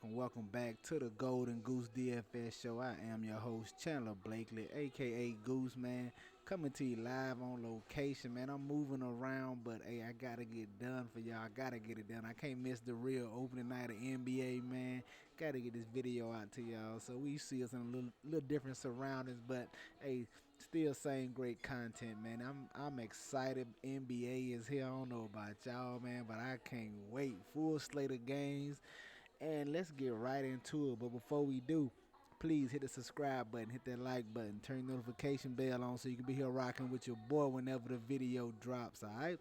welcome back to the Golden Goose DFS show. I am your host, Chandler Blakely, aka Goose Man, coming to you live on location, man. I'm moving around, but hey, I gotta get done for y'all. I gotta get it done. I can't miss the real opening night of NBA, man. Gotta get this video out to y'all. So we see us in a little different surroundings, but hey, still same great content, man. I'm excited. NBA is here. I don't know about y'all, man, but I can't wait. Full slate of games, and let's get right into it. But before we do, please hit the subscribe button, hit that like button, turn the notification bell on so you can be here rocking with your boy whenever the video drops. All right,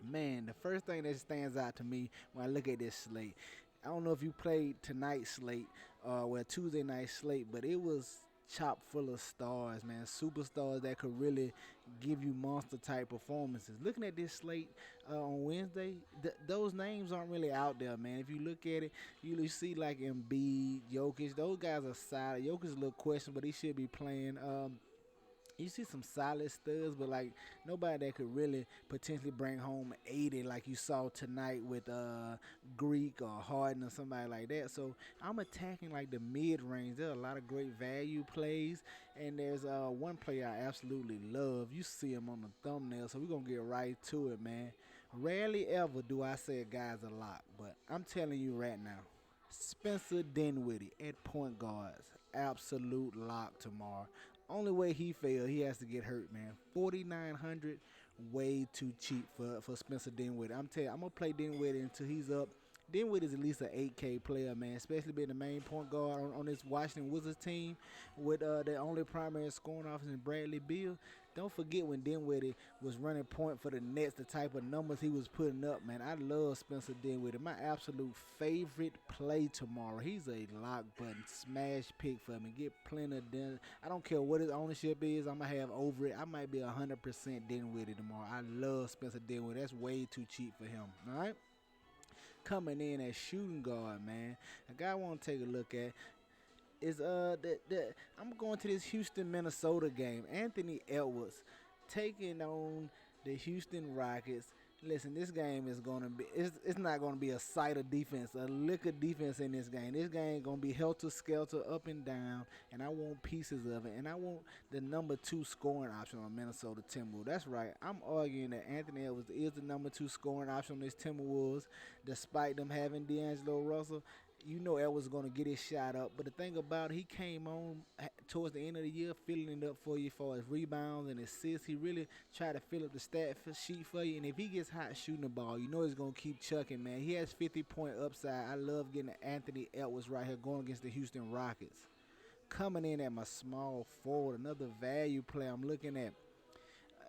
man. The first thing that stands out to me when I look at this slate, I don't know if you played tonight's slate, Tuesday night slate, but it was chock full of stars, man. Superstars that could really give you monster type performances. Looking at this slate on Wednesday, those names aren't really out there, man. If you look at it, you see like Embiid, Jokic. Those guys are solid. Jokic is a little questionable, but he should be playing. You see some solid studs, but like nobody that could really potentially bring home 80 like you saw tonight with Greek or Harden or somebody like that. So I'm attacking like the mid range. There are a lot of great value plays, and there's one player I absolutely love. You see him on the thumbnail, so we're gonna get right to it, man. Rarely ever do I say a guy's a lock, but I'm telling you right now. Spencer Dinwiddie at point guards, absolute lock tomorrow. Only way he failed, he has to get hurt, man. 4,900, way too cheap for Spencer Dinwiddie. I'm telling you, I'm gonna play Dinwiddie until he's up. Dinwiddie is at least an 8K player, man, especially being the main point guard on this Washington Wizards team with their only primary scoring officer in Bradley Beal. Don't forget when Dinwiddie was running point for the Nets, the type of numbers he was putting up, man. I love Spencer Dinwiddie. My absolute favorite play tomorrow. He's a lock button smash pick for me. Get plenty of Din. I don't care what his ownership is. I'm going to have over it. I might be 100% Dinwiddie tomorrow. I love Spencer Dinwiddie. That's way too cheap for him, all right? Coming in as shooting guard, man. A guy I want to take a look at is I'm going to this Houston Minnesota game. Anthony Edwards taking on the Houston Rockets. Listen, this game is gonna be it's not gonna be a sight of defense, a lick of defense in this game. This game gonna be helter skelter up and down, and I want pieces of it. And I want the number 2 scoring option on Minnesota Timberwolves. That's right. I'm arguing that Anthony Edwards is the number 2 scoring option on this Timberwolves, despite them having D'Angelo Russell. You know Edwards is going to get his shot up. But the thing about it, he came on towards the end of the year filling it up for you for his rebounds and assists. He really tried to fill up the stat sheet for you. And if he gets hot shooting the ball, you know he's going to keep chucking, man. He has 50-point upside. I love getting Anthony Edwards right here going against the Houston Rockets. Coming in at my small forward, another value play I'm looking at.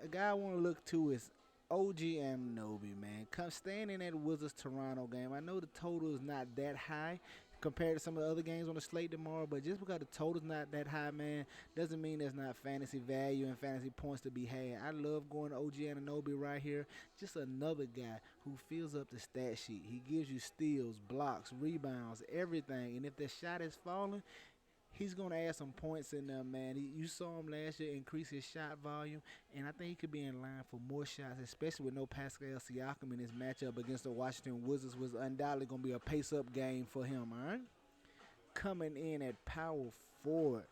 A guy I want to look to is OG Anunoby, man. Come stand in that Wizards Toronto game. I know the total is not that high compared to some of the other games on the slate tomorrow, but just because the total's not that high, man, doesn't mean there's not fantasy value and fantasy points to be had. I love going to OG Anunoby right here. Just another guy who fills up the stat sheet. He gives you steals, blocks, rebounds, everything. And if the shot is falling, he's going to add some points in there, man. You saw him last year increase his shot volume, and I think he could be in line for more shots, especially with no Pascal Siakam in his matchup against the Washington Wizards. Was undoubtedly going to be a pace-up game for him, all right? Coming in at power forward,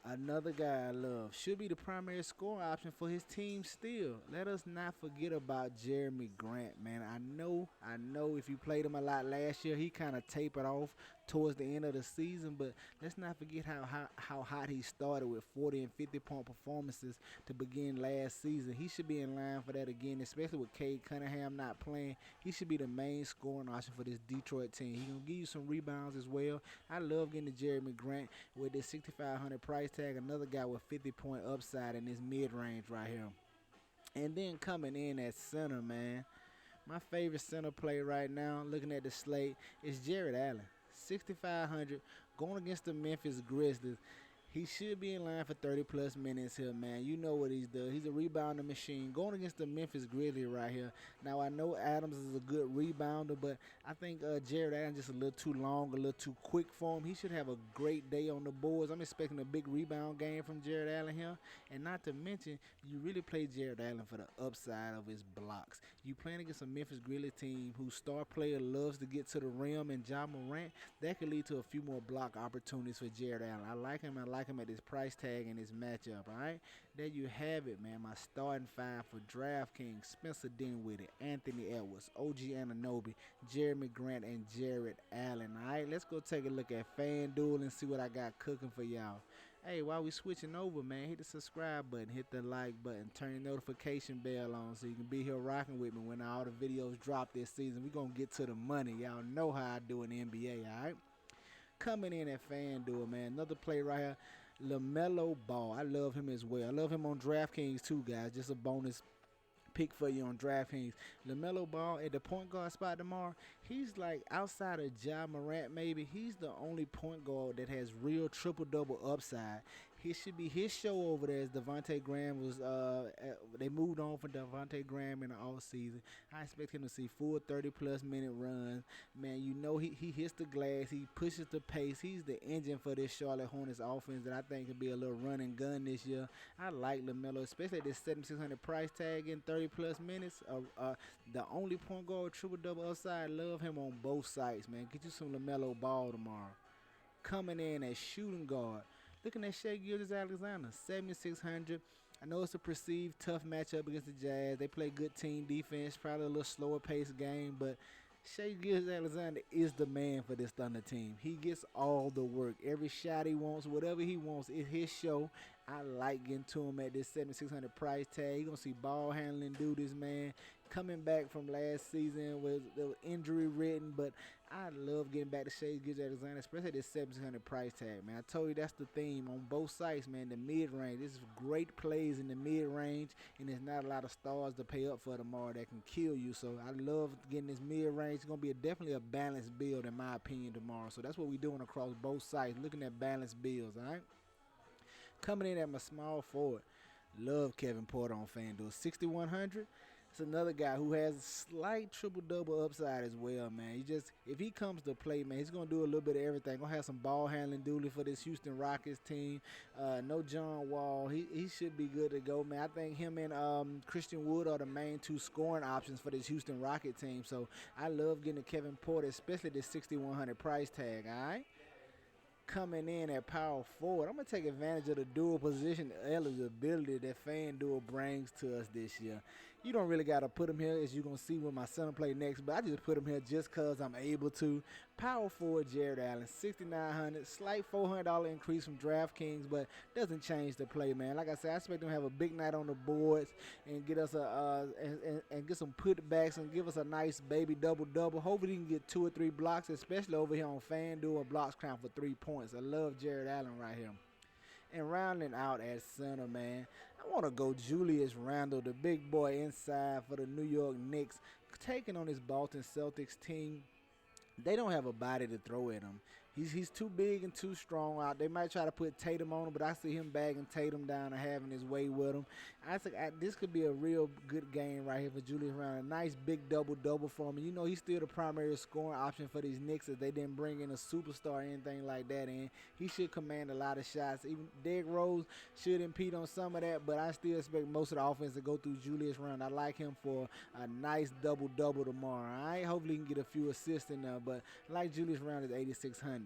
another guy I love. Should be the primary scoring option for his team still. Let us not forget about Jeremy Grant, man. I know if you played him a lot last year, he kind of tapered off towards the end of the season, but let's not forget how hot he started with 40 and 50-point performances to begin last season. He should be in line for that again, especially with Cade Cunningham not playing. He should be the main scoring option for this Detroit team. He's going to give you some rebounds as well. I love getting to Jeremy Grant with this 6,500 price tag, another guy with 50-point upside in this mid-range right here. And then coming in at center, man, my favorite center play right now, looking at the slate, is Jared Allen. 6,500 going against the Memphis Grizzlies. He should be in line for 30 plus minutes here, man. You know what he's done. He's a rebounding machine going against the Memphis Grizzlies right here. Now, I know Adams is a good rebounder, but I think Jared Allen just a little too long, a little too quick for him. He should have a great day on the boards. I'm expecting a big rebound game from Jared Allen here. And not to mention, you really play Jared Allen for the upside of his blocks. You playing against a Memphis Grizzlies team whose star player loves to get to the rim and Ja Morant. That could lead to a few more block opportunities for Jared Allen. I like him. I like him at this price tag and this matchup, all right? There you have it, man. My starting five for DraftKings: Spencer Dinwiddie, Anthony Edwards, OG Anunoby, Jeremy Grant, and Jared Allen, all right? Let's go take a look at FanDuel and see what I got cooking for y'all. Hey, while we switching over, man, hit the subscribe button, hit the like button, turn your notification bell on so you can be here rocking with me when all the videos drop this season. We're going to get to the money. Y'all know how I do in the NBA, all right? Coming in at FanDuel, man, another play right here, Lamelo Ball. I love him as well. I love him on DraftKings too, guys. Just a bonus pick for you on DraftKings. Lamelo Ball at the point guard spot tomorrow, he's like outside of Ja Morant maybe, he's the only point guard that has real triple-double upside. He should be his show over there as Devontae Graham was, they moved on from Devontae Graham in the offseason. I expect him to see full 30-plus minute runs. Man, you know he hits the glass. He pushes the pace. He's the engine for this Charlotte Hornets offense that I think could be a little run and gun this year. I like LaMelo, especially at this 7,600 price tag in 30-plus minutes. The only point guard with triple-double upside, love him on both sides, man. Get you some LaMelo Ball tomorrow. Coming in as shooting guard, looking at Shai Gilgeous-Alexander, 7,600. I know it's a perceived tough matchup against the Jazz. They play good team defense, probably a little slower paced game, but Shai Gilgeous-Alexander is the man for this Thunder team. He gets all the work. Every shot he wants, whatever he wants, it's his show. I like getting to him at this 7,600 price tag. You're going to see ball handling do this, man. Coming back from last season was injury ridden, but I love getting back to Shai Gilgeous-Alexander, especially at this 7,600 price tag, man. I told you that's the theme on both sides, man. The mid-range. This is great plays in the mid-range, and there's not a lot of stars to pay up for tomorrow that can kill you. So I love getting this mid-range. It's going to be definitely a balanced build, in my opinion, tomorrow. So that's what we're doing across both sides, looking at balanced builds, all right? Coming in at my small forward, love Kevin Porter on FanDuel, 6,100. It's another guy who has a slight triple-double upside as well, man. If he comes to play, man, he's going to do a little bit of everything. Going to have some ball handling duty for this Houston Rockets team. No John Wall. He should be good to go, man. I think him and Christian Wood are the main two scoring options for this Houston Rocket team. So I love getting to Kevin Porter, especially this 6,100 price tag, all right? Coming in at power forward, I'm going to take advantage of the dual position eligibility that FanDuel brings to us this year. You don't really got to put him here, as you're going to see when my son play next, but I just put him here just because I'm able to. Power forward Jared Allen, 6,900, slight $400 increase from DraftKings, but doesn't change the play, man. Like I said, I expect him to have a big night on the boards and get us and get some putbacks and give us a nice baby double-double. Hopefully he can get 2 or 3 blocks, especially over here on FanDuel, blocks count for 3 points. I love Jared Allen right here. And rounding out at center, man, I want to go Julius Randle, the big boy inside for the New York Knicks, taking on this Boston Celtics team. They don't have a body to throw at him. He's too big and too strong out. They might try to put Tatum on him, but I see him bagging Tatum down and having his way with him. I think this could be a real good game right here for Julius Randle. A nice big double-double for him. You know, he's still the primary scoring option for these Knicks as they didn't bring in a superstar or anything like that in. He should command a lot of shots. Even Derrick Rose should impede on some of that, but I still expect most of the offense to go through Julius Randle. I like him for a nice double-double tomorrow. All right? Hopefully he can get a few assists in there, but I like Julius Randle at 8,600.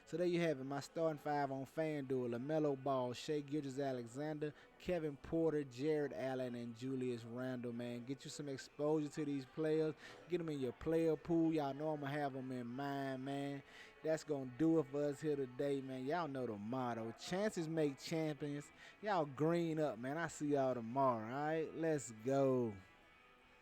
So there you have it, my starting five on FanDuel: Lamelo Ball, Shai Gilgeous-Alexander, Kevin Porter, Jared Allen, and Julius Randle, man. Get you some exposure to these players. Get them in your player pool. Y'all know I'm going to have them in mind, man. That's going to do it for us here today, man. Y'all know the motto: chances make champions. Y'all green up, man. I see y'all tomorrow, all right? Let's go.